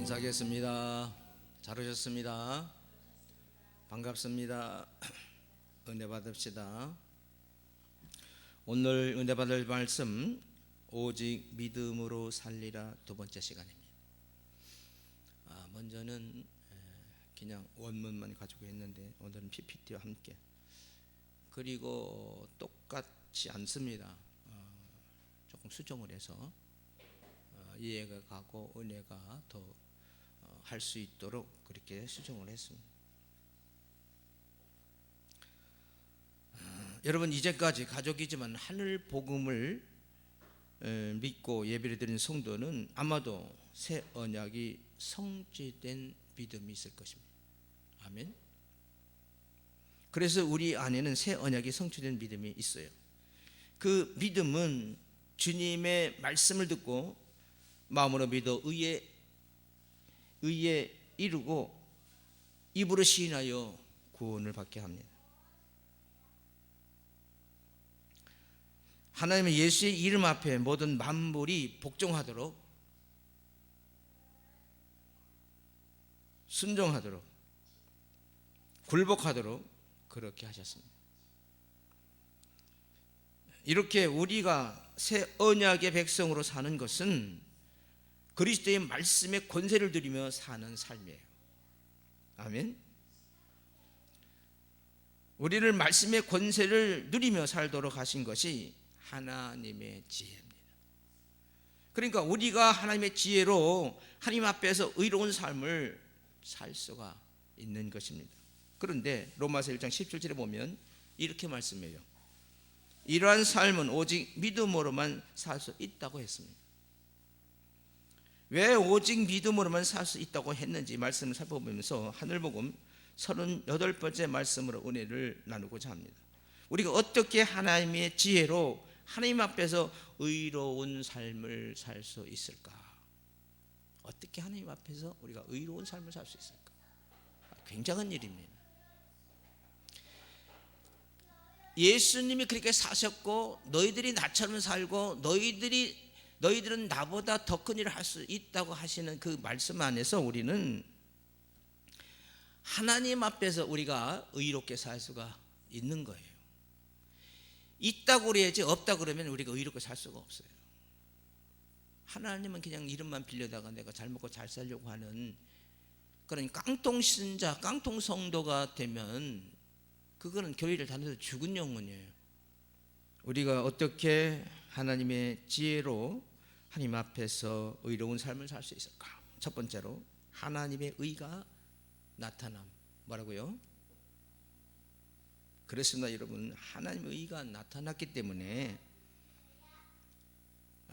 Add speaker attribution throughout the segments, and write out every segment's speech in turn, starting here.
Speaker 1: 인사하겠습니다. 잘 오셨습니다. 반갑습니다. 은혜 받읍시다. 오늘 은혜 받을 말씀 오직 믿음으로 살리라 두 번째 시간입니다. 먼저는 그냥 원문만 가지고 했는데 오늘은 PPT와 함께, 그리고 똑같지 않습니다. 조금 수정을 해서 이해가 가고 은혜가 더 할 수 있도록 그렇게 수정을 했습니다. 여러분, 이제까지 가족이지만 하늘 복음을 믿고 예배를 드리는 성도는 아마도 새 언약이 성취된 믿음이 있을 것입니다. 아멘. 그래서 우리 안에는 새 언약이 성취된 믿음이 있어요. 그 믿음은 주님의 말씀을 듣고 마음으로 믿어 의에 이루고 입으로 시인하여 구원을 받게 합니다. 하나님의 예수의 이름 앞에 모든 만물이 복종하도록, 순종하도록, 굴복하도록 그렇게 하셨습니다. 이렇게 우리가 새 언약의 백성으로 사는 것은 그리스도의 말씀에 권세를 누리며 사는 삶이에요. 아멘. 우리를 말씀의 권세를 누리며 살도록 하신 것이 하나님의 지혜입니다. 그러니까 우리가 하나님의 지혜로 하나님 앞에서 의로운 삶을 살 수가 있는 것입니다. 그런데 로마서 1장 17절에 보면 이렇게 말씀해요. 이러한 삶은 오직 믿음으로만 살 수 있다고 했습니다. 왜 오직 믿음으로만 살 수 있다고 했는지 말씀을 살펴보면서 하늘복음 38번째 말씀으로 은혜를 나누고자 합니다. 우리가 어떻게 하나님의 지혜로 하나님 앞에서 의로운 삶을 살 수 있을까? 어떻게 하나님 앞에서 우리가 의로운 삶을 살 수 있을까? 굉장한 일입니다. 예수님이 그렇게 사셨고 너희들이 나처럼 살고 너희들은 나보다 더 큰 일을 할 수 있다고 하시는 그 말씀 안에서 우리는 하나님 앞에서 우리가 의롭게 살 수가 있는 거예요. 있다고 그래야지 없다고 그러면 우리가 의롭게 살 수가 없어요. 하나님은 그냥 이름만 빌려다가 내가 잘 먹고 잘 살려고 하는 그런 깡통 신자, 깡통 성도가 되면 그거는 교회를 다녀서 죽은 영혼이에요. 우리가 어떻게 하나님의 지혜로 하나님 앞에서 의로운 삶을 살 수 있을까? 첫 번째로 하나님의 의가 나타남. 뭐라고요? 그렇습니다, 여러분. 하나님의 의가 나타났기 때문에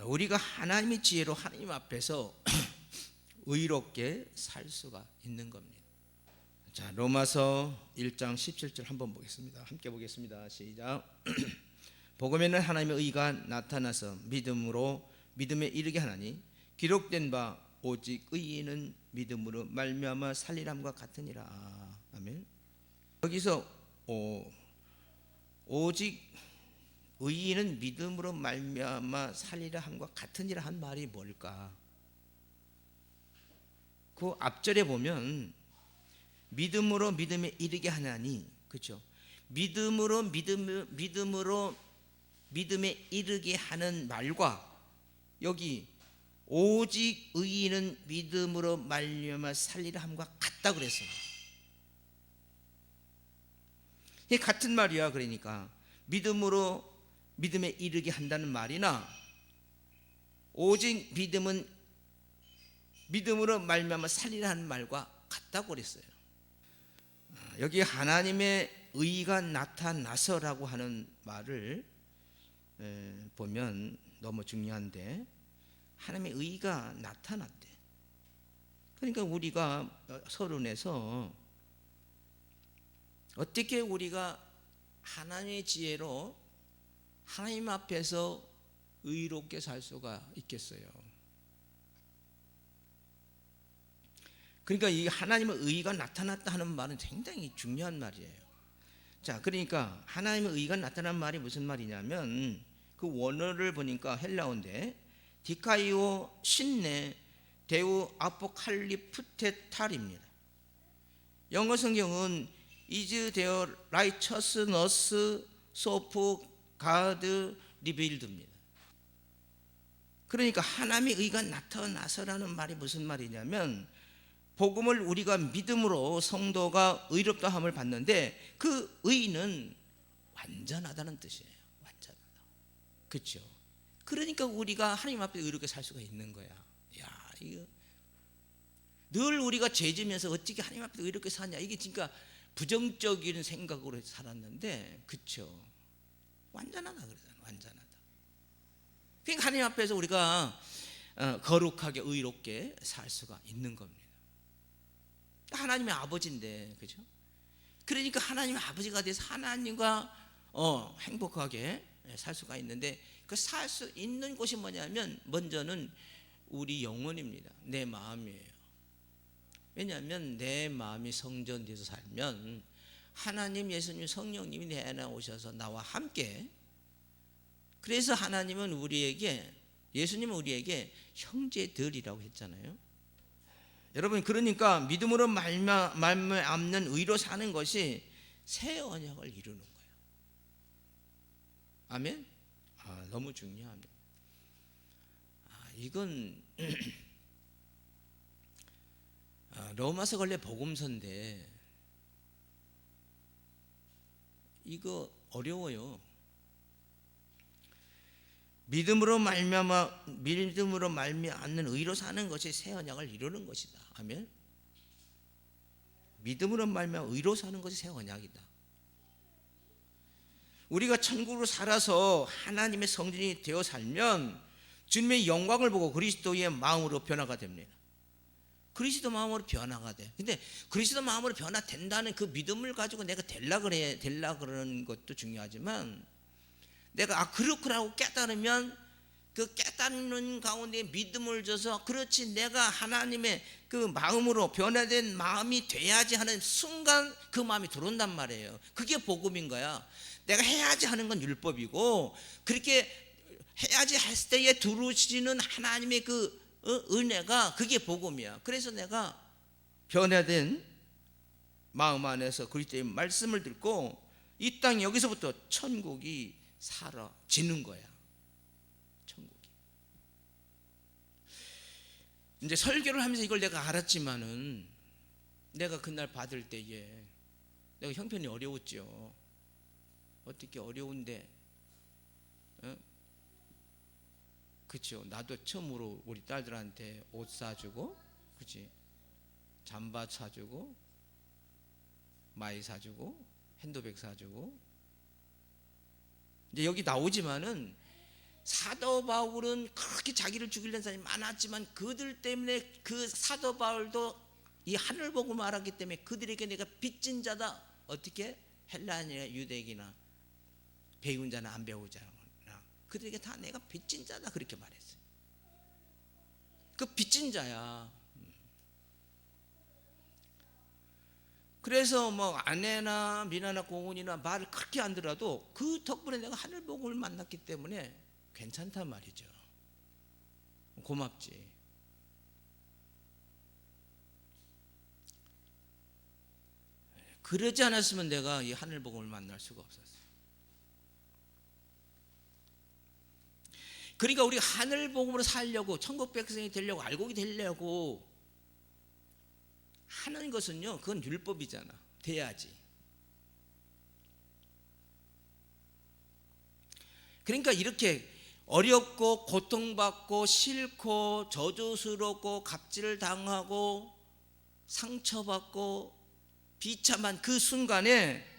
Speaker 1: 우리가 하나님의 지혜로 하나님 앞에서 의롭게 살 수가 있는 겁니다. 자, 로마서 1장 17절 한번 보겠습니다. 함께 보겠습니다. 시작. 복음에는 하나님의 의가 나타나서 믿음에 이르게 하나니 기록된 바 오직 의인은 믿음으로 말미암아 살리람과 같으니라. 아멘. 여기서 오직 의인은 믿음으로 말미암아 살리라 함과 같으니라 한 말이 뭘까? 그 앞절에 보면 믿음으로 믿음에 이르게 하나니, 그렇죠? 믿음으로 믿음에 이르게 하는 말과 여기 오직 의인은 믿음으로 말미암아 살리라 함과 같다 그랬어요. 이게 같은 말이야. 그러니까 믿음에 이르게 한다는 말이나 오직 믿음으로 말미암아 살리라 하는 말과 같다고 그랬어요. 여기 하나님의 의가 나타나서라고 하는 말을 보면 너무 중요한데, 하나님의 의가 나타났대. 그러니까 우리가 서론에서 어떻게 우리가 하나님의 지혜로 하나님 앞에서 의롭게 살 수가 있겠어요? 그러니까 이 하나님의 의가 나타났다 하는 말은 굉장히 중요한 말이에요. 자, 그러니까 하나님의 의가 나타난 말이 무슨 말이냐면 그 원어를 보니까 헬라어인데 디카이오 신내 데우 아포칼리프테탈입니다. 영어 성경은 is there righteousness of God revealed입니다. 그러니까 하나님의 의가 나타나서라는 말이 무슨 말이냐면, 복음을 우리가 믿음으로 성도가 의롭다함을 받는데 그 의는 완전하다는 뜻이에요. 완전하다. 그렇죠? 그러니까 우리가 하나님 앞에 의롭게 살 수가 있는 거야. 야, 이거 늘 우리가 죄 지면서 어떻게 하나님 앞에 의롭게 사냐, 이게 진짜 부정적인 생각으로 살았는데, 그렇죠? 완전하다 그러잖아. 완전하다. 그러니까 하나님 앞에서 우리가 거룩하게 의롭게 살 수가 있는 겁니다. 하나님의 아버지인데, 그죠? 그러니까 하나님의 아버지가 돼서 하나님과 행복하게 살 수가 있는데, 그 살 수 있는 곳이 뭐냐면 먼저는 우리 영혼입니다. 내 마음이에요. 왜냐하면 내 마음이 성전돼서 살면 하나님, 예수님, 성령님이 내 안에 오셔서 나와 함께, 그래서 하나님은 우리에게, 예수님은 우리에게 형제들이라고 했잖아요. 여러분, 그러니까 믿음으로 말미암는 의로 사는 것이 새 언약을 이루는 거예요. 아멘. 너무 중요합니다. 이건 로마서 원래 복음서인데 이거 어려워요. 믿음으로 말미암는 의로 사는 것이 새 언약을 이루는 것이다. 아멘. 믿음으로 말미암아 의로 사는 것이 새 언약이다. 우리가 천국으로 살아서 하나님의 성전이 되어 살면 주님의 영광을 보고 그리스도의 마음으로 변화가 됩니다. 그리스도 마음으로 변화가 돼. 근데 그리스도 마음으로 변화된다는 그 믿음을 가지고 내가 되려 그러는 것도 중요하지만, 내가 그렇구나고 깨달으면 그 깨닫는 가운데 믿음을 줘서, 그렇지, 내가 하나님의 그 마음으로 변화된 마음이 돼야지 하는 순간 그 마음이 들어온단 말이에요. 그게 복음인 거야. 내가 해야지 하는 건 율법이고, 그렇게 해야지 했을 때에 들어오시는 하나님의 그 은혜가, 그게 복음이야. 그래서 내가 변화된 마음 안에서 그리스도의 말씀을 듣고 이 땅 여기서부터 천국이 사라지는 거야. 천국이. 이제 설교를 하면서 이걸 내가 알았지만은, 내가 그날 받을 때에 내가 형편이 어려웠죠. 어떻게 어려운데, 그렇죠? 나도 처음으로 우리 딸들한테 옷 사주고, 그렇지? 잠바 사주고, 마이 사주고, 핸드백 사주고. 이제 여기 나오지만은 사도 바울은 그렇게 자기를 죽이려는 사람이 많았지만, 그들 때문에 그 사도 바울도 이 하늘 보고 말하기 때문에 그들에게 내가 빚진 자다. 어떻게? 헬라인이나 유대인이나 배운 자나 안 배운 자나 그들에게 다 내가 빚진 자다, 그렇게 말했어요. 그 빚진 자야. 그래서 뭐 아내나 미나나 고은이나 말을 그렇게 안 들어도 그 덕분에 내가 하늘복음을 만났기 때문에 괜찮단 말이죠. 고맙지. 그러지 않았으면 내가 이 하늘복음을 만날 수가 없었어요. 그러니까 우리 하늘복음으로 살려고, 천국 백성이 되려고, 알곡이 되려고 하는 것은요, 그건 율법이잖아. 돼야지. 그러니까 이렇게 어렵고 고통받고 싫고 저주스럽고 갑질을 당하고 상처받고 비참한 그 순간에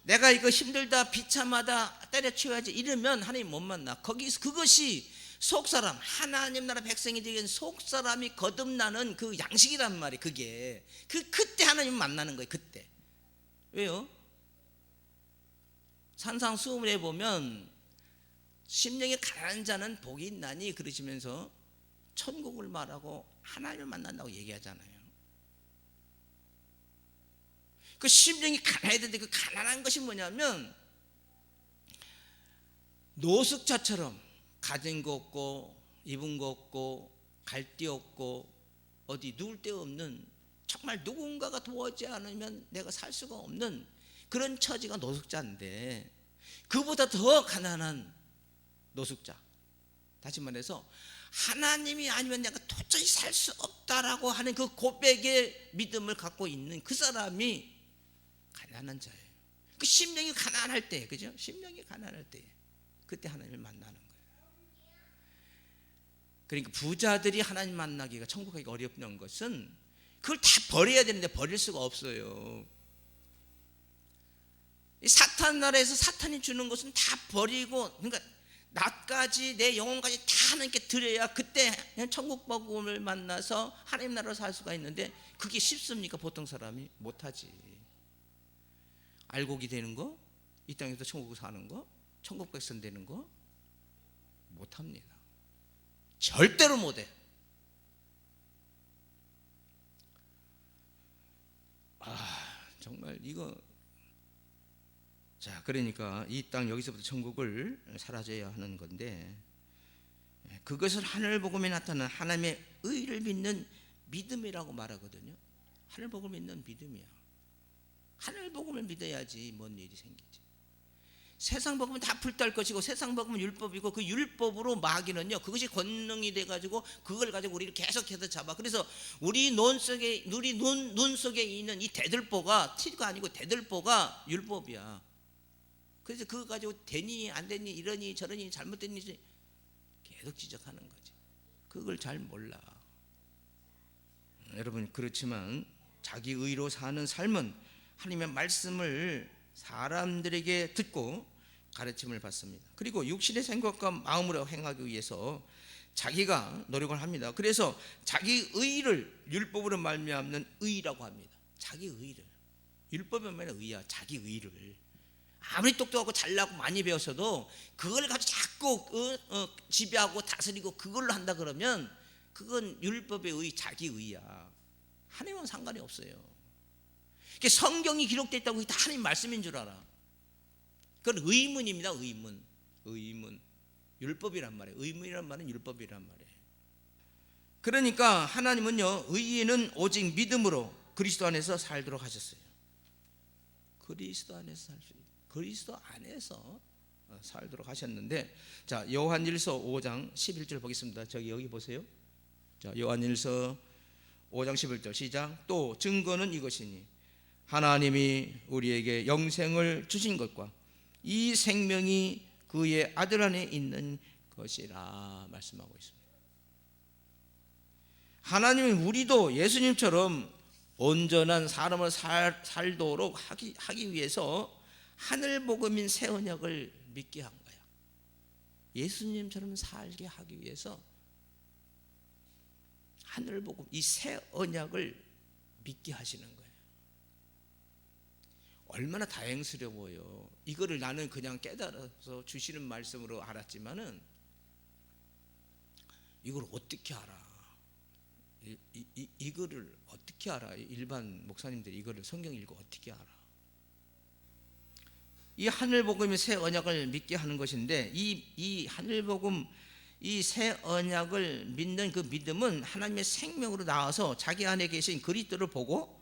Speaker 1: 내가 이거 힘들다, 비참하다, 때려치워야지 이러면 하나님 못 만나. 거기서 그것이 속사람, 하나님 나라 백성이 되기엔 속사람이 거듭나는 그 양식이란 말이에요. 그게 그때 하나님 만나는 거예요. 그때. 왜요? 산상수훈에 보면 심령이 가난한 자는 복이 있나니 그러시면서 천국을 말하고 하나님을 만난다고 얘기하잖아요. 그 심령이 가난해야 되는데, 그 가난한 것이 뭐냐면 노숙자처럼 가진 거 없고 입은 거 없고 갈 데 없고 어디 누울 데 없는, 정말 누군가가 도와주지 않으면 내가 살 수가 없는 그런 처지가 노숙자인데, 그보다 더 가난한 노숙자, 다시 말해서 하나님이 아니면 내가 도저히 살 수 없다라고 하는 그 고백의 믿음을 갖고 있는 그 사람이 가난한 자예요. 그 심령이 가난할 때, 그죠? 심령이 가난할 때 그때 하나님을 만나는 거예요. 그러니까 부자들이 하나님 만나기가, 천국 가기가 어렵는 것은 그걸 다 버려야 되는데 버릴 수가 없어요. 이 사탄 나라에서 사탄이 주는 것은 다 버리고, 그러니까 나까지 내 영혼까지 다 하나님께 드려야 그때 천국 복음을 만나서 하나님 나라로 살 수가 있는데, 그게 쉽습니까? 보통 사람이 못하지. 알곡이 되는 거, 이 땅에서 천국 사는 거, 천국 백성 되는 거 못합니다. 절대로 못해. 정말 이거. 자, 그러니까 이 땅 여기서부터 천국을 사라져야 하는 건데, 그것을 하늘 복음에 나타나는 하나님의 의를 믿는 믿음이라고 말하거든요. 하늘 복음을 믿는 믿음이야. 하늘 복음을 믿어야지 뭔 일이 생기지. 세상 복음은 다 불탈 것이고, 세상 복음은 율법이고, 그 율법으로 마귀는요, 그것이 권능이 돼가지고 그걸 가지고 우리를 계속해서 잡아. 그래서 우리 눈 속에 있는 이 대들보가, 티가 아니고 대들보가 율법이야. 그래서 그거 가지고 되니 안 되니, 이러니 저러니 잘못됐니 계속 지적하는 거지. 그걸 잘 몰라. 여러분, 그렇지만 자기 의로 사는 삶은 하나님의 말씀을 사람들에게 듣고 가르침을 받습니다. 그리고 육신의 생각과 마음으로 행하기 위해서 자기가 노력을 합니다. 그래서 자기 의를 율법으로 말미암는 의라고 합니다. 자기 의를. 율법이 말하는 의야. 자기 의를. 아무리 똑똑하고 잘나고 많이 배웠어도 그걸 가지고 자꾸 지배하고 다스리고 그걸로 한다 그러면 그건 율법의 의, 자기 의야. 하나님은 상관이 없어요. 성경이 기록되어 있다고 다 하나님 말씀인 줄 알아. 그건 의문입니다. 의문. 율법이란 말이에요. 의문이란 말은 율법이란 말이에요. 그러니까 하나님은요, 의인은 오직 믿음으로 그리스도 안에서 살도록 하셨어요. 그리스도 안에서 살 수 있어요. 그리스도 안에서 살도록 하셨는데, 자, 요한일서 5장 11절 보겠습니다. 여기 보세요. 자, 요한일서 5장 11절 시작. 또 증거는 이것이니 하나님이 우리에게 영생을 주신 것과 이 생명이 그의 아들 안에 있는 것이라 말씀하고 있습니다. 하나님은 우리도 예수님처럼 온전한 사람을 살도록 하기 위해서 하늘 복음인 새 언약을 믿게 한 거야. 예수님처럼 살게 하기 위해서 하늘 복음, 이 새 언약을 믿게 하시는 거예요. 얼마나 다행스러워요. 이거를 나는 그냥 깨달아서 주시는 말씀으로 알았지만은 이걸 어떻게 알아? 이거를 어떻게 알아? 일반 목사님들이 이거를 성경 읽고 어떻게 알아? 이 하늘 복음의 새 언약을 믿게 하는 것인데, 이 하늘 복음, 이 새 언약을 믿는 그 믿음은 하나님의 생명으로 나와서 자기 안에 계신 그리스도를 보고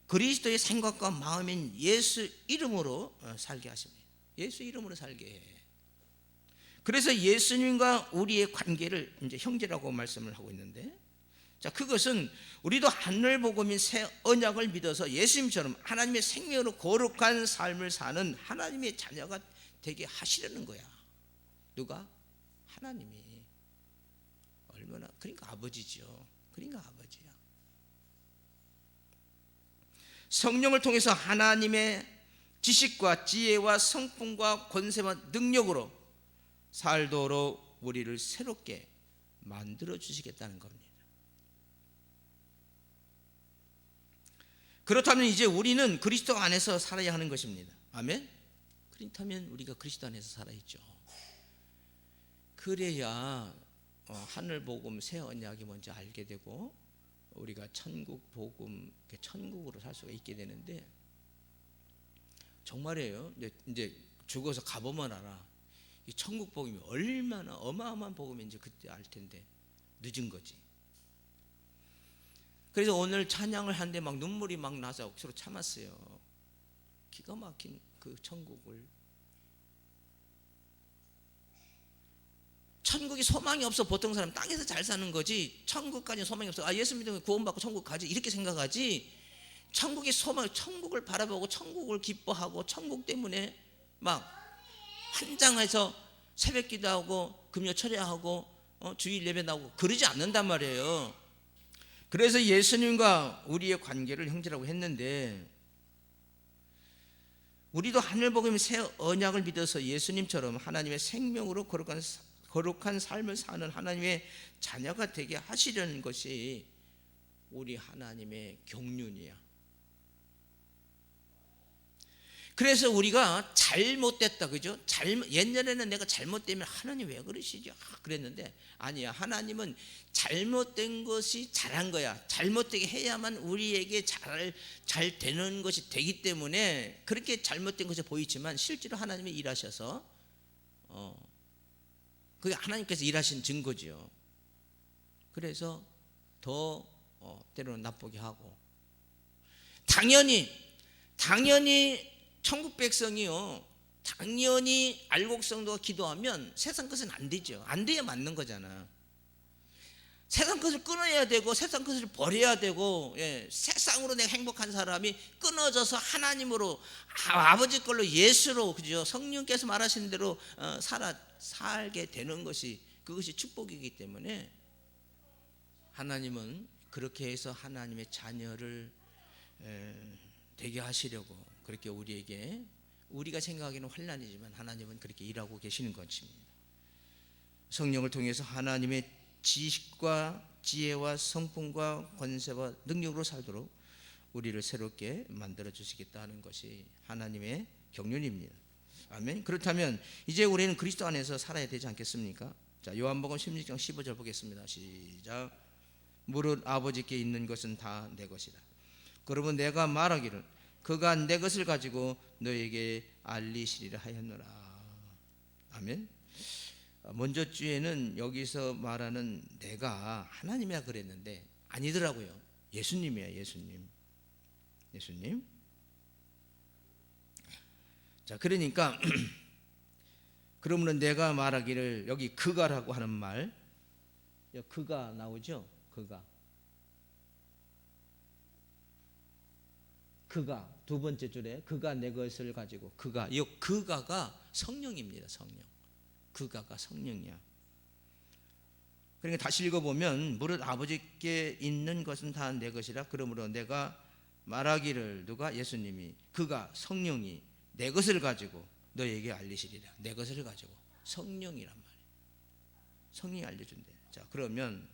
Speaker 1: 그리스도의 생각과 마음인 예수 이름으로 살게 하십니다. 예수 이름으로 살게 해. 그래서 예수님과 우리의 관계를 이제 형제라고 말씀을 하고 있는데, 자, 그것은 우리도 하늘 복음인 새 언약을 믿어서 예수님처럼 하나님의 생명으로 거룩한 삶을 사는 하나님의 자녀가 되게 하시려는 거야. 누가? 하나님이. 얼마나, 그러니까 아버지죠. 그러니까 아버지야. 성령을 통해서 하나님의 지식과 지혜와 성품과 권세와 능력으로 살도록 우리를 새롭게 만들어 주시겠다는 겁니다. 그렇다면 이제 우리는 그리스도 안에서 살아야 하는 것입니다. 아멘? 그렇다면 우리가 그리스도 안에서 살아있죠. 그래야 하늘 복음 새 언약이 뭔지 알게 되고 우리가 천국 복음, 천국으로 살 수가 있게 되는데, 정말이에요. 이제 죽어서 가보면 알아. 이 천국 복음이 얼마나 어마어마한 복음인지 그때 알 텐데 늦은 거지. 그래서 오늘 찬양을 하는데 막 눈물이 막 나서 억지로 참았어요. 기가 막힌 그 천국을. 천국이 소망이 없어 보통 사람 땅에서 잘 사는 거지, 천국까지는 소망이 없어. 예수 믿으면 구원받고 천국 가지 이렇게 생각하지, 천국의 소망, 천국을 바라보고 천국을 기뻐하고 천국 때문에 막 환장해서 새벽 기도하고 금요 철야하고 주일 예배 나오고 그러지 않는단 말이에요. 그래서 예수님과 우리의 관계를 형제라고 했는데, 우리도 하늘 복음 새 언약을 믿어서 예수님처럼 하나님의 생명으로 거룩한 삶을 사는 하나님의 자녀가 되게 하시려는 것이 우리 하나님의 경륜이야. 그래서 우리가 잘못됐다, 그죠? 옛날에는 내가 잘못되면 하나님 왜 그러시죠? 그랬는데 아니야. 하나님은 잘못된 것이 잘한 거야. 잘못되게 해야만 우리에게 잘 되는 것이 되기 때문에 그렇게 잘못된 것이 보이지만 실제로 하나님이 일하셔서 그게 하나님께서 일하신 증거죠. 그래서 더 때로는 나쁘게 하고, 당연히 천국 백성이요, 당연히 알곡성도 기도하면 세상 것은 안 되죠. 안 돼야 맞는 거잖아. 세상 것을 끊어야 되고 세상 것을 버려야 되고, 세상으로 내가 행복한 사람이 끊어져서 하나님으로, 아버지 걸로, 예수로, 그죠? 성령께서 말하시는 대로 살게 되는 것이, 그것이 축복이기 때문에 하나님은 그렇게 해서 하나님의 자녀를 되게 하시려고 그렇게 우리에게, 우리가 생각하기는 환난이지만 하나님은 그렇게 일하고 계시는 것입니다. 성령을 통해서 하나님의 지식과 지혜와 성품과 권세와 능력으로 살도록 우리를 새롭게 만들어 주시겠다 하는 것이 하나님의 경륜입니다. 아멘. 그렇다면 이제 우리는 그리스도 안에서 살아야 되지 않겠습니까? 자, 요한복음 16장 15절 보겠습니다. 시작. 무릇 아버지께 있는 것은 다 내 것이다. 그러면 내가 말하기를 그가 내 것을 가지고 너에게 알리시리라 하였노라. 아멘. 먼저 주에는 여기서 말하는 내가 하나님이야 그랬는데 아니더라고요. 예수님이야. 예수님. 자, 그러니까 그러면 내가 말하기를, 여기 그가라고 하는 말, 그가 나오죠. 그가 두 번째 줄에 그가 내 것을 가지고, 이 그가가 성령입니다. 그가가 성령이야. 그러니까 다시 읽어보면 무릇 아버지께 있는 것은 다 내 것이라. 그러므로 내가 말하기를, 누가? 예수님이, 그가 성령이 내 것을 가지고 너에게 알리시리라. 내 것을 가지고, 성령이란 말이에요. 성령이 알려준대. 자, 그러면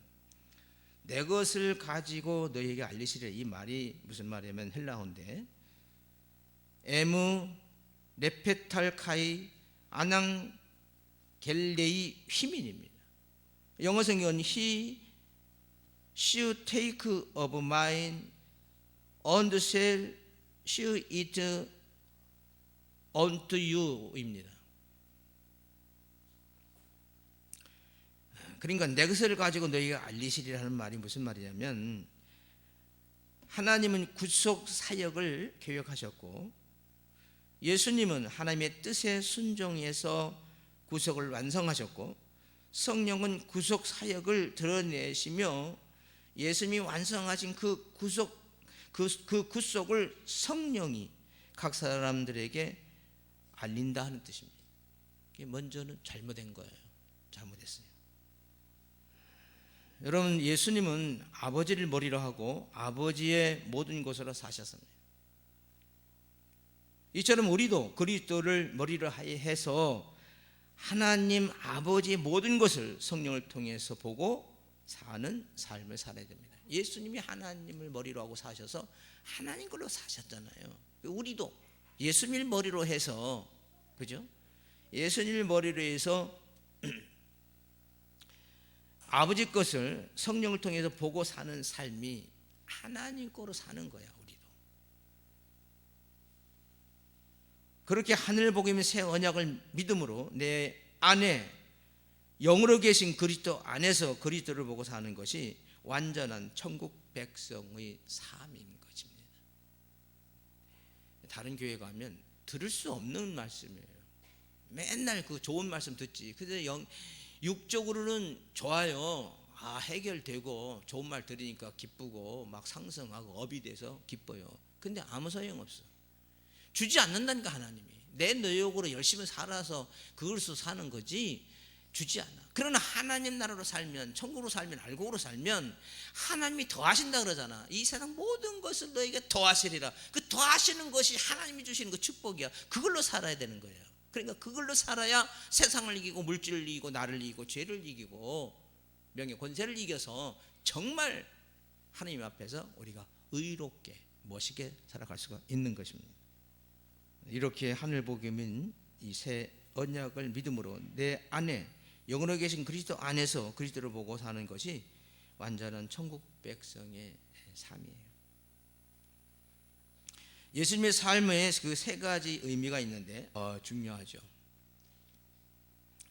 Speaker 1: 내 것을 가지고 너에게 알리시리라, 이 말이 무슨 말이냐면 헬라어인데 에무 레페탈 카이 아낭 겔레이 휘민입니다. 영어 성경은 He should take of mine and shall shew it unto you입니다. 그러니까 내 것을 가지고 너희에게 알리시리라는 말이 무슨 말이냐면, 하나님은 구속 사역을 계획하셨고 예수님은 하나님의 뜻에 순종해서 구속을 완성하셨고, 성령은 구속 사역을 드러내시며 예수님이 완성하신 그 구속을 성령이 각 사람들에게 알린다 하는 뜻입니다. 먼저는 잘못된 거예요. 잘못했어요. 여러분, 예수님은 아버지를 머리로 하고 아버지의 모든 것으로 사셨습니다. 이처럼 우리도 그리스도를 머리로 해서 하나님 아버지의 모든 것을 성령을 통해서 보고 사는 삶을 살아야 됩니다. 예수님이 하나님을 머리로 하고 사셔서 하나님 걸로 사셨잖아요. 우리도 예수님을 머리로 해서, 그죠? 예수님을 머리로 해서 아버지 것을 성령을 통해서 보고 사는 삶이 하나님 거로 사는 거야. 우리도 그렇게 하늘 복음의 새 언약을 믿음으로 내 안에 영으로 계신 그리스도 안에서 그리스도를 보고 사는 것이 완전한 천국 백성의 삶인 것입니다. 다른 교회 가면 들을 수 없는 말씀이에요. 맨날 그 좋은 말씀 듣지. 근데 육적으로는 좋아요. 해결되고 좋은 말 들으니까 기쁘고 막 상승하고 업이 돼서 기뻐요. 근데 아무 소용없어. 주지 않는다니까. 하나님이 내 노력으로 열심히 살아서 그것으로 사는 거지 주지 않아. 그러나 하나님 나라로 살면, 천국으로 살면, 알곡으로 살면 하나님이 더하신다 그러잖아. 이 세상 모든 것을 너에게 더하시리라. 그 더하시는 것이 하나님이 주시는 그 축복이야. 그걸로 살아야 되는 거예요. 그러니까 그걸로 살아야 세상을 이기고 물질을 이기고 나를 이기고 죄를 이기고 명예 권세를 이겨서 정말 하나님 앞에서 우리가 의롭게 멋있게 살아갈 수가 있는 것입니다. 이렇게 하늘복음인 이 새 언약을 믿음으로 내 안에 영원히 계신 그리스도 안에서 그리스도를 보고 사는 것이 완전한 천국 백성의 삶이에요. 예수님의 삶에 그 세 가지 의미가 있는데 중요하죠.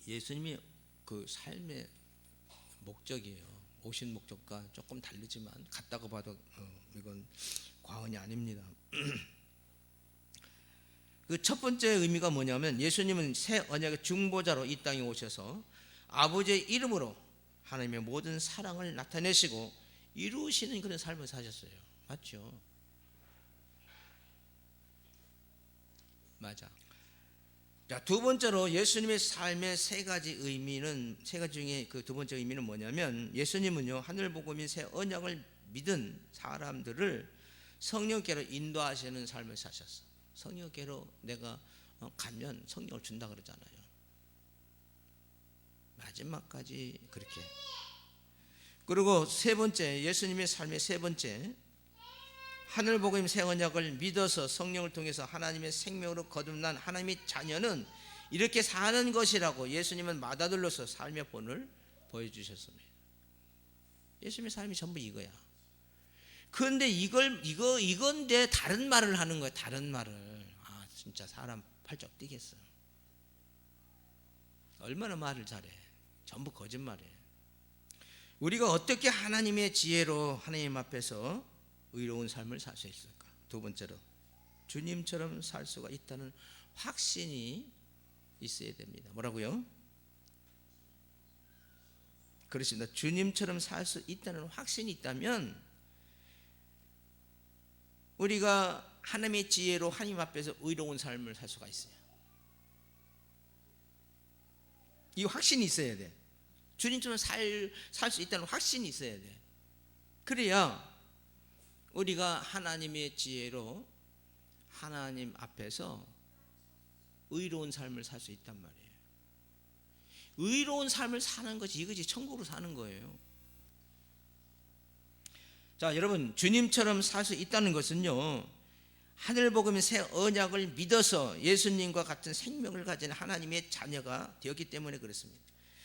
Speaker 1: 예수님이 그 삶의 목적이에요. 오신 목적과 조금 다르지만 같다고 봐도 이건 과언이 아닙니다. 그 첫 번째 의미가 뭐냐면 예수님은 새 언약의 중보자로 이 땅에 오셔서 아버지의 이름으로 하나님의 모든 사랑을 나타내시고 이루시는 그런 삶을 사셨어요. 맞죠? 맞아. 자, 두 번째로 예수님의 삶의 세 가지 의미는, 세 가지 중에 그 두 번째 의미는 뭐냐면 예수님은요 하늘복음인 새 언약을 믿은 사람들을 성령께로 인도하시는 삶을 사셨어. 성령께로 내가 가면 성령을 준다 그러잖아요. 마지막까지 그렇게. 그리고 세 번째, 예수님의 삶의 세 번째, 하늘복음 새 언약을 믿어서 성령을 통해서 하나님의 생명으로 거듭난 하나님의 자녀는 이렇게 사는 것이라고 예수님은 맏아들로서 삶의 본을 보여주셨습니다. 예수님의 삶이 전부 이거야. 그런데 이건데 다른 말을 하는 거야. 다른 말을. 진짜 사람 팔쩍 뛰겠어. 얼마나 말을 잘해. 전부 거짓말이에요. 우리가 어떻게 하나님의 지혜로 하나님 앞에서 의로운 삶을 살 수 있을까? 두 번째로 주님처럼 살 수가 있다는 확신이 있어야 됩니다. 뭐라고요? 그렇습니다. 주님처럼 살 수 있다는 확신이 있다면 우리가 하나님의 지혜로 하나님 앞에서 의로운 삶을 살 수가 있어요. 이 확신이 있어야 돼. 주님처럼 살 수 있다는 확신이 있어야 돼. 그래야 우리가 하나님의 지혜로 하나님 앞에서 의로운 삶을 살 수 있단 말이에요. 의로운 삶을 사는 것이 이것이 천국으로 사는 거예요. 자, 여러분, 주님처럼 살 수 있다는 것은요 하늘복음의 새 언약을 믿어서 예수님과 같은 생명을 가진 하나님의 자녀가 되었기 때문에 그렇습니다.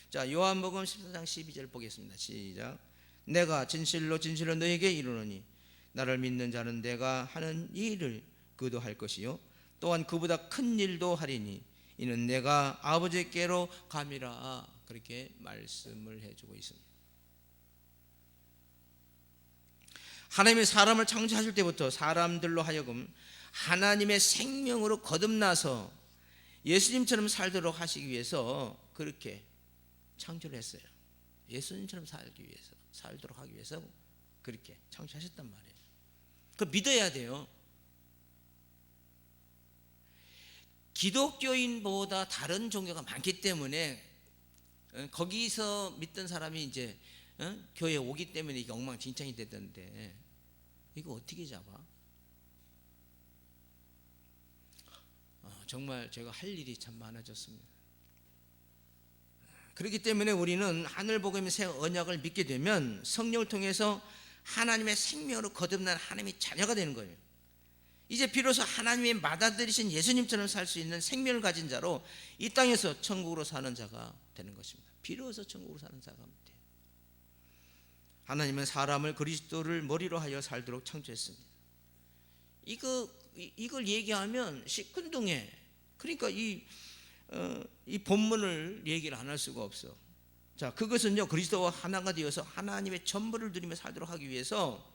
Speaker 1: 자, 요한복음 14장 12절 보겠습니다. 시작. 내가 진실로 진실로 너에게 이르노니 나를 믿는 자는 내가 하는 이 일을 그도 할 것이요 또한 그보다 큰 일도 하리니 이는 내가 아버지께로 감이라. 그렇게 말씀을 해주고 있습니다. 하나님이 사람을 창조하실 때부터 사람들로 하여금 하나님의 생명으로 거듭나서 예수님처럼 살도록 하시기 위해서 그렇게 창조를 했어요. 예수님처럼 살기 위해서, 살도록 하기 위해서 그렇게 창조하셨단 말이에요. 그걸 믿어야 돼요. 기독교인보다 다른 종교가 많기 때문에 거기서 믿던 사람이 이제 교회에 오기 때문에 이게 엉망진창이 되던데 이거 어떻게 잡아? 정말 제가 할 일이 참 많아졌습니다. 그렇기 때문에 우리는 하늘복음의 새 언약을 믿게 되면 성령을 통해서 하나님의 생명으로 거듭난 하나님의 자녀가 되는 거예요. 이제 비로소 하나님의 맏아들이신 예수님처럼 살 수 있는 생명을 가진 자로 이 땅에서 천국으로 사는 자가 되는 것입니다. 비로소 천국으로 사는 자가 돼요. 하나님은 사람을 그리스도를 머리로 하여 살도록 창조했습니다. 이걸 얘기하면 시큰둥해. 그러니까 이 본문을 얘기를 안 할 수가 없어. 자, 그것은요 그리스도와 하나가 되어서 하나님의 전부를 누리며 살도록 하기 위해서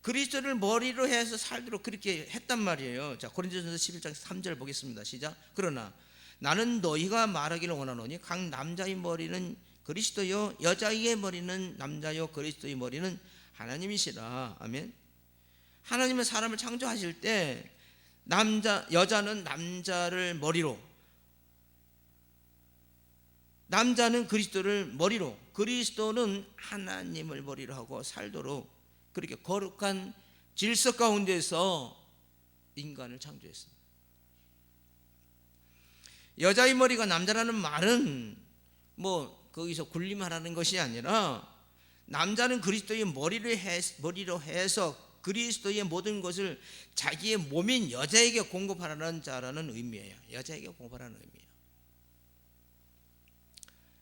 Speaker 1: 그리스도를 머리로 해서 살도록 그렇게 했단 말이에요. 자, 고린도전서 11장 3절 보겠습니다. 시작. 그러나 나는 너희가 말하기를 원하노니 각 남자의 머리는 그리스도요 여자의 머리는 남자요 그리스도의 머리는 하나님이시라. 아멘. 하나님은 사람을 창조하실 때 여자는 남자를 머리로, 남자는 그리스도를 머리로, 그리스도는 하나님을 머리로 하고 살도록 그렇게 거룩한 질서 가운데서 인간을 창조했습니다. 여자의 머리가 남자라는 말은 뭐 거기서 군림하라는 것이 아니라 남자는 그리스도의 머리로 해서 그리스도의 모든 것을 자기의 몸인 여자에게 공급하라는 자라는 의미예요. 여자에게 공급하라는 의미예요.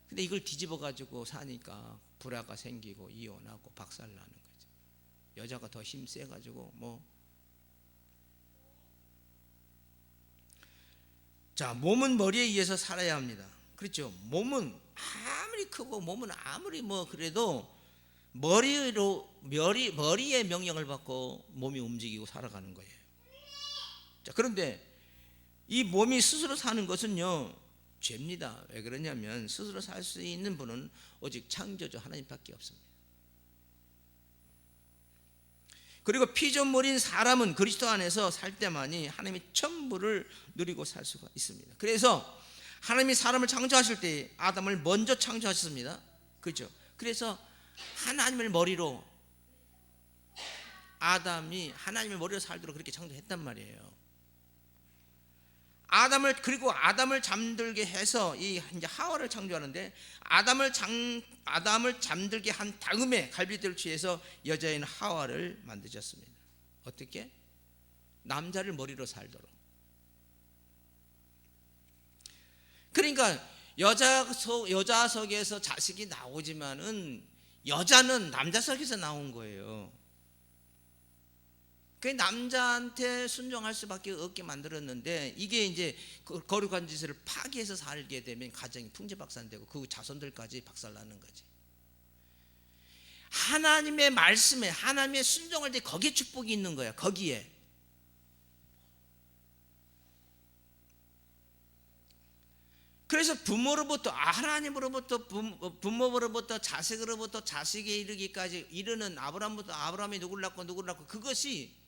Speaker 1: 근데 이걸 뒤집어 가지고 사니까 불화가 생기고 이혼하고 박살나는 거죠. 여자가 더 힘세 가지고 자, 몸은 머리에 의해서 살아야 합니다. 그렇죠. 몸은 아무리 크고 몸은 아무리 그래도 머리의 명령을 받고 몸이 움직이고 살아가는 거예요. 자, 그런데 이 몸이 스스로 사는 것은요 죄입니다. 왜 그러냐면 스스로 살 수 있는 분은 오직 창조주 하나님밖에 없습니다. 그리고 피조물인 사람은 그리스도 안에서 살 때만이 하나님의 천부를 누리고 살 수가 있습니다. 그래서 하나님이 사람을 창조하실 때 아담을 먼저 창조하셨습니다. 그렇죠? 그래서 하나님을 머리로, 아담이 하나님의 머리로 살도록 그렇게 창조했단 말이에요. 그리고 아담을 잠들게 해서 이제 하와를 창조하는데 아담을 잠들게 한 다음에 갈빗대를 취해서 여자인 하와를 만드셨습니다. 어떻게? 남자를 머리로 살도록. 그러니까 여자석에서 자식이 나오지만은 여자는 남자석에서 나온 거예요. 그 남자한테 순종할 수밖에 없게 만들었는데 이게 이제 거룩한 짓을 파기해서 살게 되면 가정이 풍지박산되고 그 자손들까지 박살나는 거지. 하나님의 말씀에, 하나님의 순종할 때 거기에 축복이 있는 거야. 거기에. 그래서 부모로부터 자식으로부터 자식에 이르기까지 이르는 아브라함이 누구를 낳고 그것이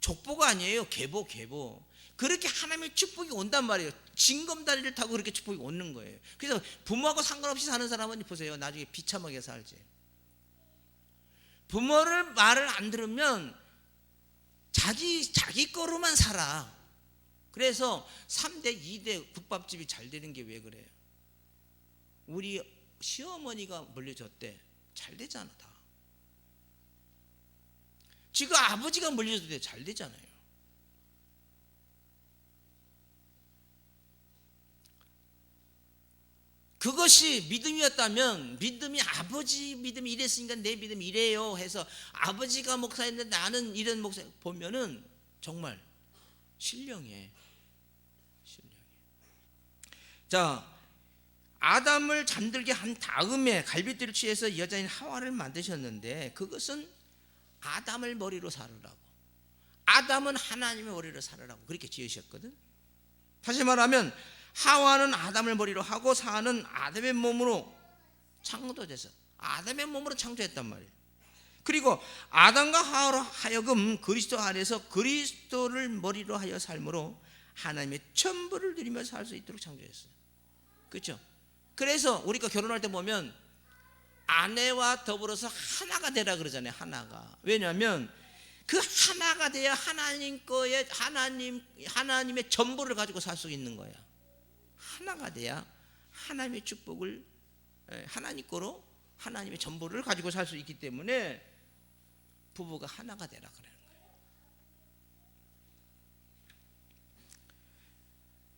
Speaker 1: 족보가 아니에요. 계보. 그렇게 하나님의 축복이 온단 말이에요. 징검다리를 타고 그렇게 축복이 오는 거예요. 그래서 부모하고 상관없이 사는 사람은 보세요. 나중에 비참하게 살지. 부모를 말을 안 들으면 자기 거로만 살아. 그래서 3대 2대 국밥집이 잘 되는 게 왜 그래요? 우리 시어머니가 물려줬대. 잘 되잖아 다. 지금 아버지가 물려줘도 돼. 잘 되잖아요. 그것이 믿음이었다면 아버지 믿음이 이랬으니까 내 믿음이 이래요 해서 아버지가 목사인데 나는 이런 목사 보면은 정말 신령해. 자, 아담을 잠들게 한 다음에 갈빗대를 취해서 여자인 하와를 만드셨는데 그것은 아담을 머리로 살으라고, 아담은 하나님의 머리로 살으라고 그렇게 지으셨거든. 다시 말하면 하와는 아담을 머리로 하고 사는 아담의 몸으로 창조돼서 아담의 몸으로 창조했단 말이에요. 그리고 아담과 하와로 하여금 그리스도 안에서 그리스도를 머리로 하여 삶으로 하나님의 천부를 누리며 살 수 있도록 창조했어요. 그렇죠? 그래서 우리가 결혼할 때 보면 아내와 더불어서 하나가 되라 그러잖아요. 하나가. 왜냐하면 그 하나가 돼야 하나님의 전부를 가지고 살 수 있는 거야. 하나가 돼야 하나님의 축복을, 하나님 거로 하나님의 전부를 가지고 살 수 있기 때문에 부부가 하나가 되라 그러는 거예요.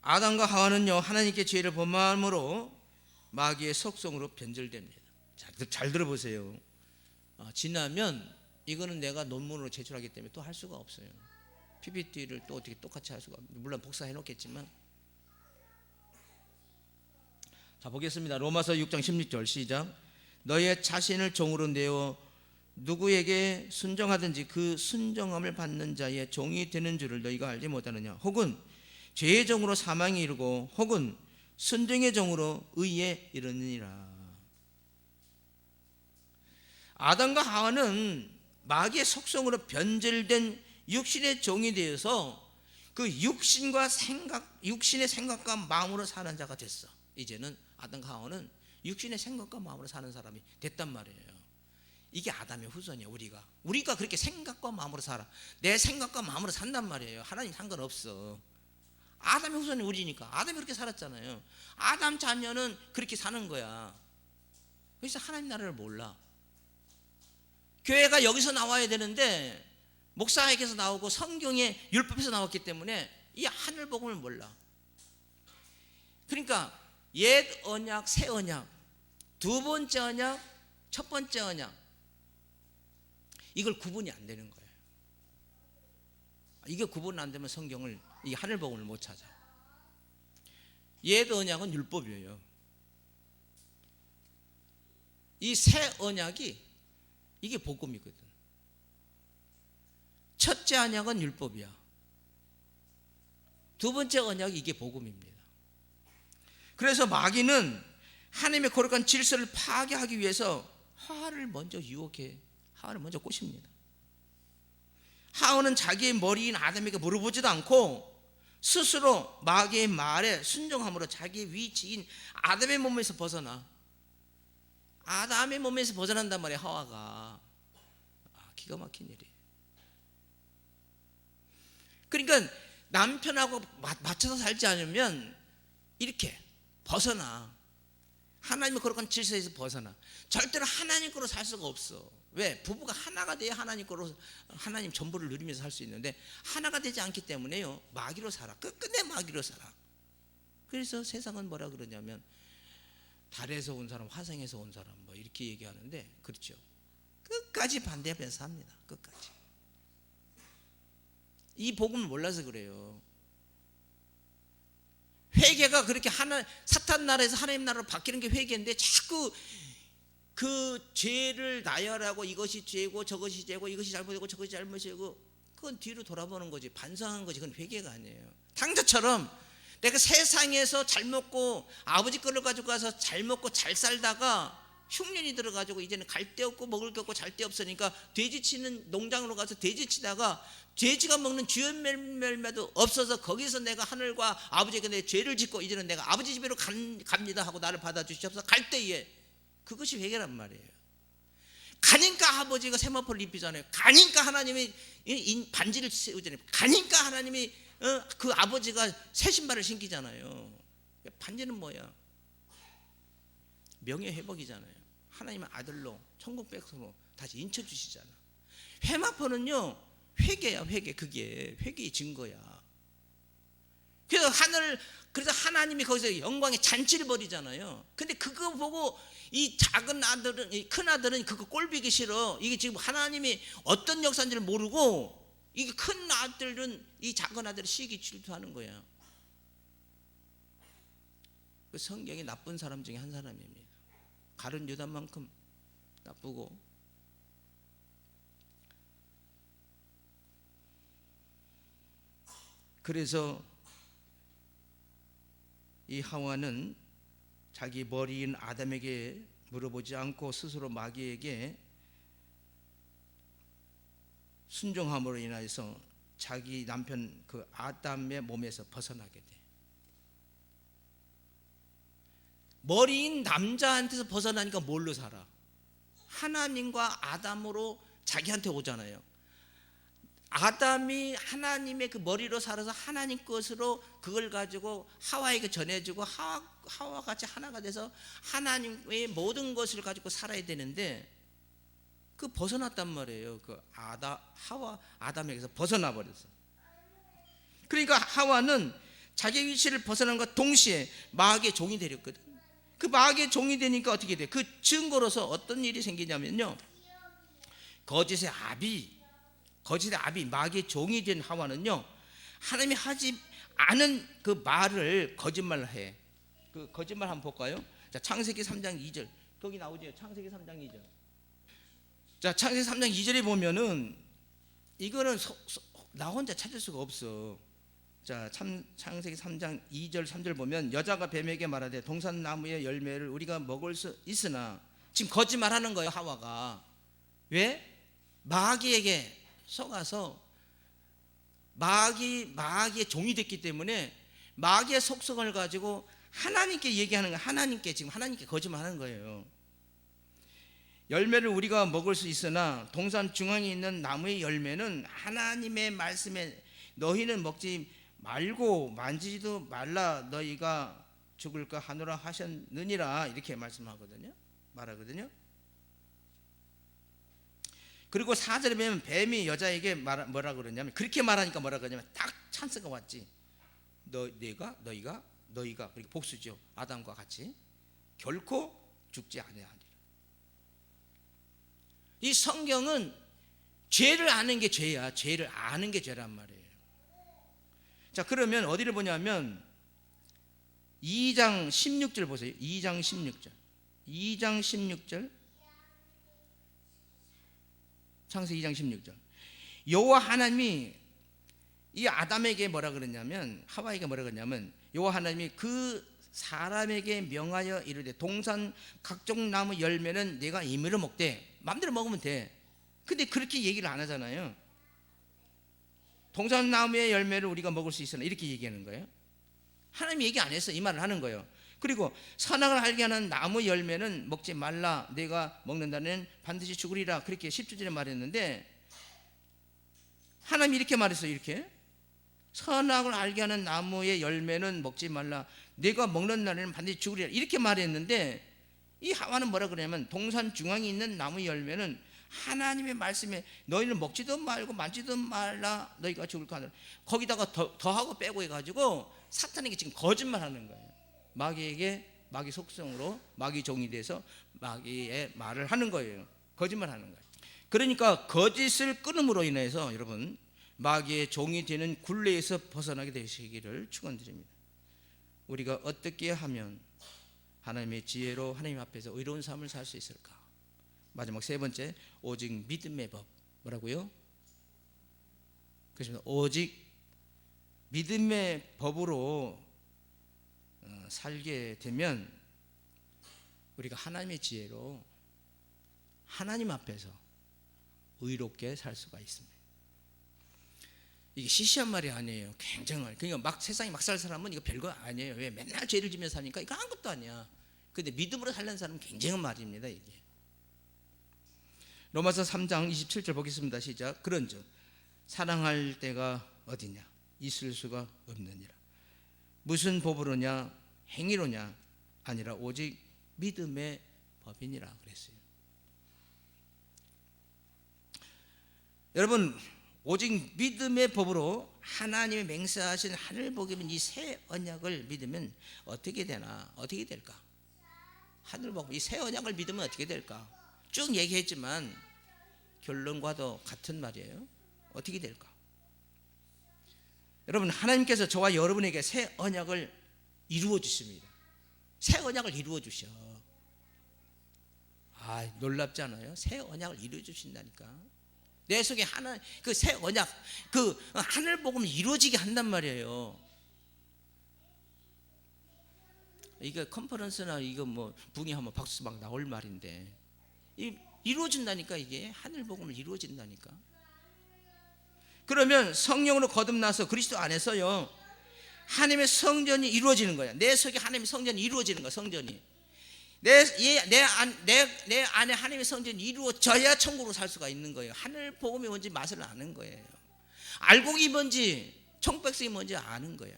Speaker 1: 아담과 하와는요 하나님께 지혜를 범함으로 마귀의 속성으로 변절됩니다. 잘 들어보세요. 지나면 이거는 내가 논문으로 제출하기 때문에 또 할 수가 없어요. PPT를 또 어떻게 똑같이 할 수가 없어요. 물론 복사해 놓겠지만. 자, 보겠습니다. 로마서 6장 16절 시작. 너의 자신을 종으로 내어 누구에게 순종하든지 그 순종함을 받는 자의 종이 되는 줄을 너희가 알지 못하느냐. 혹은 죄의 종으로 사망에 이르고 혹은 순종의 종으로 의에 이르느니라. 아담과 하와는 마귀의 속성으로 변질된 육신의 종이 되어서 그 육신의 생각과 마음으로 사는 자가 됐어. 이제는 아담과 하와는 육신의 생각과 마음으로 사는 사람이 됐단 말이에요. 이게 아담의 후손이야. 우리가 그렇게 생각과 마음으로 살아. 내 생각과 마음으로 산단 말이에요. 하나님 상관없어. 아담의 후손이 우리니까. 아담이 그렇게 살았잖아요. 아담 자녀는 그렇게 사는 거야. 그래서 하나님 나라를 몰라. 교회가 여기서 나와야 되는데 목사에게서 나오고 성경의 율법에서 나왔기 때문에 이 하늘 복음을 몰라. 그러니까 옛 언약, 새 언약, 두 번째 언약, 첫 번째 언약, 이걸 구분이 안 되는 거예요. 이게 구분 안 되면 성경을, 이 하늘 복음을 못 찾아. 옛 언약은 율법이에요. 이 새 언약이 이게 복음이거든. 첫째 언약은 율법이야. 두 번째 언약이 이게 복음입니다. 그래서 마귀는 하나님의 거룩한 질서를 파괴하기 위해서 하와를 먼저 유혹해. 하와를 먼저 꼬십니다. 하와는 자기의 머리인 아담에게 물어보지도 않고 스스로 마귀의 말에 순종함으로 자기의 위치인 아담의 몸에서 벗어나. 아담의 몸에서 벗어난단 말이에요. 하와가. 기가 막힌 일이에요. 그러니까 남편하고 맞춰서 살지 않으면 이렇게 벗어나. 하나님의 거룩한 질서에서 벗어나. 절대로 하나님 거로 살 수가 없어. 왜? 부부가 하나가 돼야 하나님 거로, 하나님 전부를 누리면서 살 수 있는데 하나가 되지 않기 때문에요, 마귀로 살아. 끝끝내 마귀로 살아. 그래서 세상은 뭐라 그러냐면 달에서 온 사람, 화성에서 온 사람 뭐 이렇게 얘기하는데, 그렇죠. 끝까지 반대하면서 삽니다. 끝까지. 이 복음을 몰라서 그래요. 회개가 그렇게 사탄 나라에서 하나님 나라로 바뀌는 게 회개인데 자꾸 그 죄를 나열하고 이것이 죄고 저것이 죄고 이것이 잘못이고 저것이 잘못이고, 그건 뒤로 돌아보는 거지. 반성하는 거지. 그건 회개가 아니에요. 당자처럼 내가 세상에서 잘 먹고 아버지 거를 가지고 가서 잘 먹고 잘 살다가 흉년이 들어가지고 이제는 갈 데 없고 먹을 게 없고 잘 데 없으니까 돼지 치는 농장으로 가서 돼지 치다가 돼지가 먹는 주연 열매도 없어서 거기서 내가 하늘과 아버지에게 내 죄를 짓고 이제는 내가 아버지 집으로 갑니다 하고 나를 받아주시옵소서 갈 때에, 그것이 회개란 말이에요. 가니까 아버지가 세마포를 입히잖아요. 가니까 하나님이 반지를 세우잖아요. 가니까 하나님이 그 아버지가 새 신발을 신기잖아요. 반지는 뭐야? 명예회복이잖아요. 하나님의 아들로 천국 백성으로 다시 인쳐주시잖아. 회마포는요, 회개야. 회개. 그게 회개의 증거야. 그래서 하나님이 거기서 영광의 잔치를 벌이잖아요. 근데 그거 보고 이 작은 아들은, 이 큰 아들은 그거 꼴보기 싫어. 이게 지금 하나님이 어떤 역사인지를 모르고, 이게 큰 아들은 이 작은 아들을 시기 질투하는 거야. 그 성경이 나쁜 사람 중에 한 사람입니다. 가룟 유다만큼 나쁘고. 그래서 이 하와는 자기 머리인 아담에게 물어보지 않고 스스로 마귀에게 순종함으로 인해서 자기 남편 그 아담의 몸에서 벗어나게 돼. 머리인 남자한테서 벗어나니까 뭘로 살아? 하나님과 아담으로 자기한테 오잖아요. 아담이 하나님의 그 머리로 살아서 하나님 것으로 그걸 가지고 하와에게 전해주고 하와 같이 하나가 돼서 하나님의 모든 것을 가지고 살아야 되는데, 그 벗어났단 말이에요. 그 아담에게서 벗어나 버렸어. 그러니까 하와는 자기 위치를 벗어난과 동시에 마귀의 종이 되렸거든. 그 마귀의 종이 되니까 어떻게 돼? 그 증거로서 어떤 일이 생기냐면요, 거짓의 아비, 마귀의 종이 된 하와는요, 하나님이 하지 않은 그 말을 거짓말을 해. 그 거짓말 한번 볼까요? 자, 창세기 3장 2절. 거기 나오죠. 창세기 3장 2절. 자, 창세기 3장 2절에 보면은 이거는 나 혼자 찾을 수가 없어. 자, 창세기 3장 2절 3절 보면 여자가 뱀에게 말하되 동산나무의 열매를 우리가 먹을 수 있으나, 지금 거짓말하는 거예요, 하와가. 왜? 마귀에게 속아서 마귀의 종이 됐기 때문에 마귀의 속성을 가지고 하나님께 얘기하는 거예요. 하나님께 거짓말하는 거예요. 열매를 우리가 먹을 수 있으나 동산 중앙에 있는 나무의 열매는 하나님의 말씀에 너희는 먹지 말고 만지지도 말라 너희가 죽을까 하노라 하셨느니라, 이렇게 말하거든요. 그리고 4절에 보면 뱀이 여자에게 뭐라 그러냐면, 그렇게 말하니까 뭐라 그러냐면 딱 찬스가 왔지. 너희가 그리고 복수죠, 아담과 같이 결코 죽지 아니하리라. 이 성경은 죄를 아는 게 죄야. 죄를 아는 게 죄란 말이에요. 자, 그러면 어디를 보냐면 2장 16절 보세요. 2장 16절 창세기 2장 16절. 여호와 하나님이 이 아담에게 뭐라 그러냐면, 하와에게 뭐라 그러냐면, 여호와 하나님이 그 사람에게 명하여 이르되 동산 각종 나무 열매는 내가 임의로 먹되, 마음대로 먹으면 돼. 근데 그렇게 얘기를 안 하잖아요. 동산 나무의 열매를 우리가 먹을 수 있으나, 이렇게 얘기하는 거예요. 하나님이 얘기 안 했어, 이 말을 하는 거예요. 그리고 선악을 알게 하는 나무 열매는 먹지 말라, 내가 먹는다는 반드시 죽으리라, 그렇게 10주절에 말했는데, 하나님이 이렇게 말했어요. 이렇게 선악을 알게 하는 나무의 열매는 먹지 말라, 내가 먹는 날에는 반드시 죽으리라, 이렇게 말했는데, 이 하와는 뭐라 그러냐면 동산 중앙에 있는 나무 열매는 하나님의 말씀에 너희는 먹지도 말고 만지도 말라, 너희가 죽을까 하노라, 거기다가 더하고 빼고 해가지고 사탄에게 지금 거짓말하는 거예요. 마귀 속성으로 마귀 종이 돼서 마귀의 말을 하는 거예요. 거짓말하는 거예요. 그러니까 거짓을 끊음으로 인해서 여러분 마귀의 종이 되는 굴레에서 벗어나게 되시기를 축원드립니다. 우리가 어떻게 하면 하나님의 지혜로 하나님 앞에서 의로운 삶을 살 수 있을까? 마지막 세 번째, 오직 믿음의 법. 뭐라고요? 그렇습니다. 오직 믿음의 법으로 살게 되면 우리가 하나님의 지혜로 하나님 앞에서 의롭게 살 수가 있습니다. 이게 시시한 말이 아니에요. 굉장한. 그러니까 세상에 막 살 사람은 이거 별거 아니에요. 왜? 맨날 죄를 지면서 사니까 이거 아무것도 아니야. 근데 믿음으로 살는 사람은 굉장한 말입니다, 이게. 로마서 3장 27절 보겠습니다. 시작. 그런즉 사랑할 때가 어디냐? 있을 수가 없느니라. 무슨 법으로냐? 행위로냐? 아니라 오직 믿음의 법이니라 그랬어요. 여러분, 오직 믿음의 법으로 하나님의 맹세하신 하늘 복이 있는 이 새 언약을 믿으면 어떻게 되나? 어떻게 될까? 하늘 복, 이 새 언약을 믿으면 어떻게 될까? 쭉 얘기했지만 결론과도 같은 말이에요. 어떻게 될까? 여러분, 하나님께서 저와 여러분에게 새 언약을 이루어 주십니다. 새 언약을 이루어 주셔. 놀랍지 않아요? 새 언약을 이루어 주신다니까. 내 속에 그 새 언약, 그 하늘 복음을 이루어지게 한단 말이에요. 이거 컨퍼런스나 이거 뭐 붕이하면 박수 막 나올 말인데 이루어진다니까. 이게 하늘 복음을 이루어진다니까. 그러면 성령으로 거듭나서 그리스도 안에서요 하나님의 성전이 이루어지는 거야. 내 속에 하나님의 성전이 이루어지는 거야. 성전이 내 안에 하나님의 성전이 이루어져야 천국으로 살 수가 있는 거예요. 하늘 복음이 뭔지 맛을 아는 거예요. 알곡이 뭔지 청백성이 뭔지 아는 거야.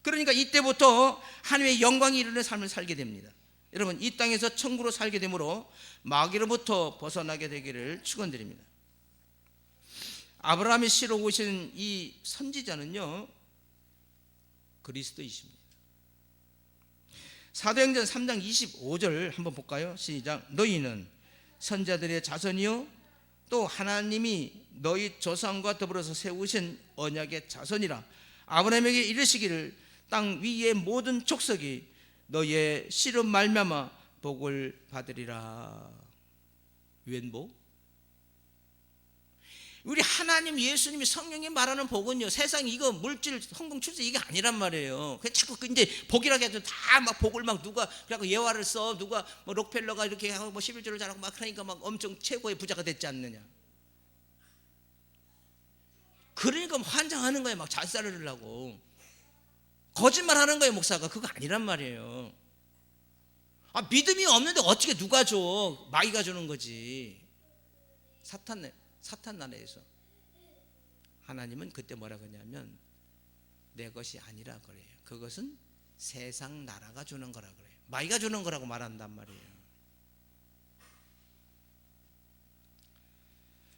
Speaker 1: 그러니까 이때부터 하나님의 영광이 이루는 삶을 살게 됩니다. 여러분, 이 땅에서 천국으로 살게 되므로 마귀로부터 벗어나게 되기를 축원드립니다. 아브라함의 씨로 오신 이 선지자는요 그리스도이십니다. 사도행전 3장 25절 한번 볼까요? 시작. 너희는 선자들의 자손이요 또 하나님이 너희 조상과 더불어서 세우신 언약의 자손이라. 아브라함에게 이르시기를 땅 위의 모든 족속이 너희의 씨로 말미암아 복을 받으리라. 웬 복? 우리 하나님 예수님이 성령이 말하는 복은요, 세상 이거 물질 헌금 출세 이게 아니란 말이에요. 그냥 자꾸 이제 복이라고 해도 다 막 복을 막 누가 그래갖고 예화를 써, 누가 뭐 록펠러가 이렇게 하고 뭐 11조를 잘하고 막 그러니까 막 엄청 최고의 부자가 됐지 않느냐. 그러니까 환장하는 거예요. 막 잘 살으려고 거짓말하는 거예요. 목사가 그거 아니란 말이에요. 아, 믿음이 없는데 어떻게 누가 줘? 마귀가 주는 거지. 사탄 나라에서. 하나님은 그때 뭐라 그러냐면 내 것이 아니라 그래요. 그것은 세상 나라가 주는 거라 그래요. 마귀가 주는 거라고 말한단 말이에요.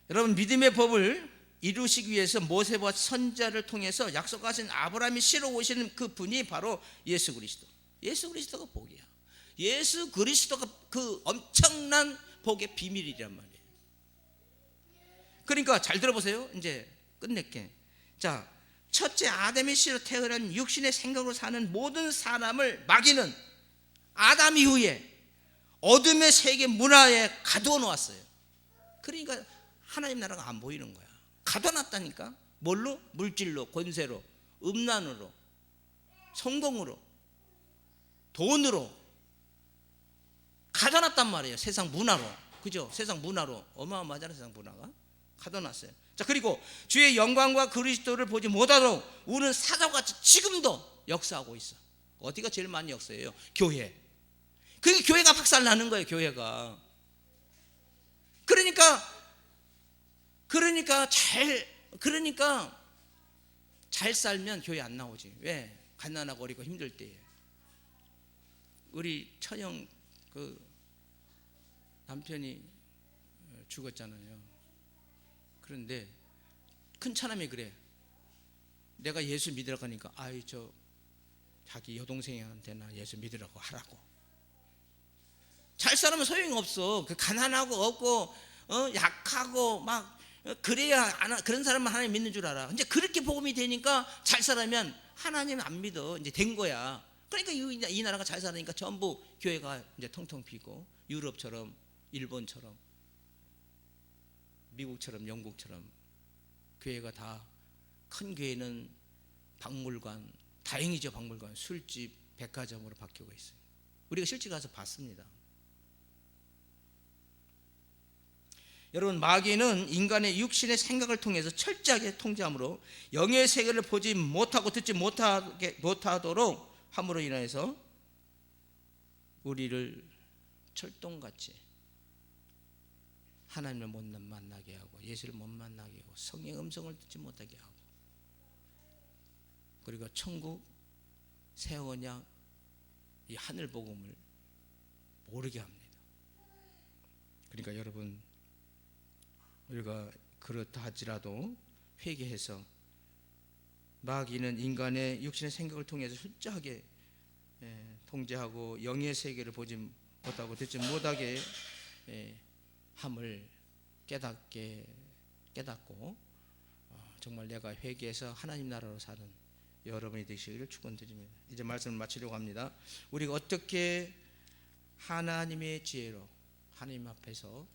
Speaker 1: 여러분, 믿음의 법을 이루시기 위해서 모세와 선지자를 통해서 약속하신 아브라함이 실어 오시는 그 분이 바로 예수 그리스도. 예수 그리스도가 복이야. 예수 그리스도가 그 엄청난 복의 비밀이란 말이에요. 그러니까 잘 들어보세요. 이제 끝낼게. 자, 첫째 아담의 씨로 태어난 육신의 생각으로 사는 모든 사람을 마귀는 아담 이후에 어둠의 세계 문화에 가두어 놓았어요. 그러니까 하나님 나라가 안 보이는 거야. 가둬놨다니까. 뭘로? 물질로, 권세로, 음란으로, 성공으로, 돈으로 가둬놨단 말이에요. 세상 문화로. 그죠? 세상 문화로. 어마어마하잖아요. 세상 문화가 가둬놨어요. 자, 그리고 주의 영광과 그리스도를 보지 못하도록 우리는 사자같이 지금도 역사하고 있어. 어디가 제일 많이 역사해요? 교회. 그게 교회가 박살나는 거예요. 교회가. 그러니까 잘 살면 교회 안 나오지. 왜? 가난하고 어리고 힘들 때에. 우리 처형 그 남편이 죽었잖아요. 그런데 큰 차남이 그래. 내가 예수 믿으라고 하니까 아이 저 자기 여동생한테나 예수 믿으라고 하라고. 잘 살면 소용이 없어. 그 가난하고 없고 약하고 막 그래야 그런 사람만 하나님 믿는 줄 알아. 이제 그렇게 복음이 되니까 잘 살면 하나님 안 믿어. 이제 된 거야. 그러니까 이 나라가 잘 살으니까 전부 교회가 이제 텅텅 비고 유럽처럼 일본처럼 미국처럼 영국처럼 교회가 다 큰 교회는 박물관, 다행이죠. 박물관, 술집, 백화점으로 바뀌고 있어요. 우리가 실제 가서 봤습니다. 여러분, 마귀는 인간의 육신의 생각을 통해서 철저하게 통제함으로 영의 세계를 보지 못하고 듣지 못하도록 함으로 인해서 우리를 철동같이 하나님을 못 만나게 하고 예수를 못 만나게 하고 성령의 음성을 듣지 못하게 하고 그리고 천국, 새 언약, 이 하늘 복음을 모르게 합니다. 그러니까 여러분, 우리가 그렇다 할지라도 회개해서 마귀는 인간의 육신의 생각을 통해서 철저하게 통제하고 영의 세계를 보지 못하고 듣지 못하게 함을 깨닫고 정말 내가 회개해서 하나님 나라로 사는 여러분이 되시기를 축원드립니다. 이제 말씀을 마치려고 합니다. 우리가 어떻게 하나님의 지혜로 하나님 앞에서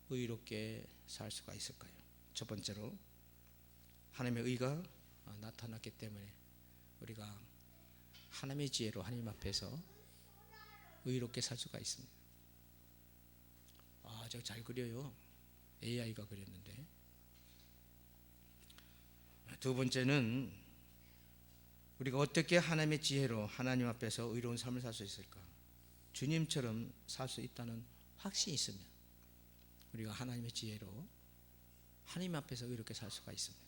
Speaker 1: 의롭게 살 수가 있을까요? 첫 번째로 하나님의 의가 나타났기 때문에 우리가 하나님의 지혜로 하나님 앞에서 의롭게 살 수가 있습니다. 저 잘 그려요. AI가 그렸는데. 두 번째는 우리가 어떻게 하나님의 지혜로 하나님 앞에서 의로운 삶을 살 수 있을까? 주님처럼 살 수 있다는 확신이 있으면 우리가 하나님의 지혜로 하나님 앞에서 의롭게 살 수가 있습니다.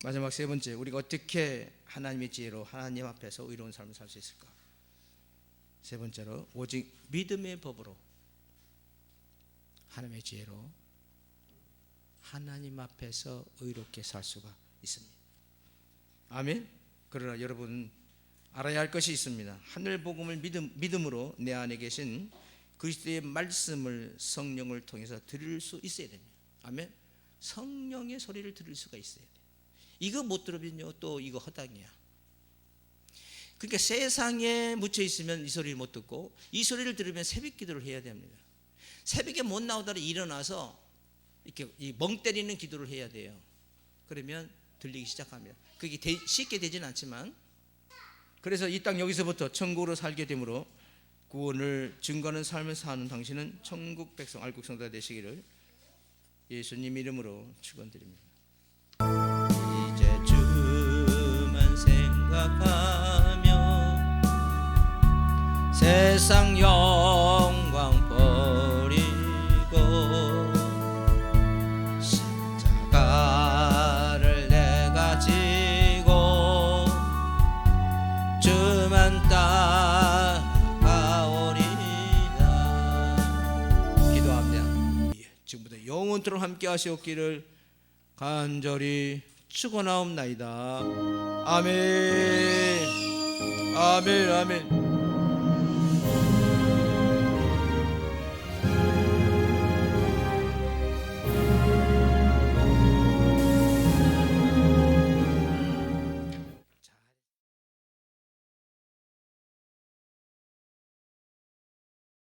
Speaker 1: 마지막 세 번째, 우리가 어떻게 하나님의 지혜로 하나님 앞에서 의로운 삶을 살 수 있을까? 세 번째로 오직 믿음의 법으로 하나님의 지혜로 하나님 앞에서 의롭게 살 수가 있습니다. 아멘. 그러나 여러분 알아야 할 것이 있습니다. 하늘 복음을 믿음으로 내 안에 계신 그리스도의 말씀을 성령을 통해서 들을 수 있어야 됩니다. 아멘. 성령의 소리를 들을 수가 있어야 돼요. 이거 못 들으면요 또 이거 허당이야. 그러니까 세상에 묻혀 있으면 이 소리를 못 듣고 이 소리를 들으면 새벽 기도를 해야 됩니다. 새벽에 못 나오더라도 일어나서 이렇게 멍 때리는 기도를 해야 돼요. 그러면 들리기 시작합니다. 그게 쉽게 되진 않지만, 그래서 이 땅 여기서부터 천국으로 살게 되므로 구원을 증거하는 삶을 사는 당신은 천국 백성, 알국 성도가 되시기를 예수님 이름으로 축원드립니다. 이제 주만 생각하며 세상 영광 버리고 십자가를 내가 지고 주만 따라가오리라. 기도합니다. 지금부터 영원토록 함께 하시옵기를 간절히 축원하옵나이다. 아멘. 아멘. 아멘.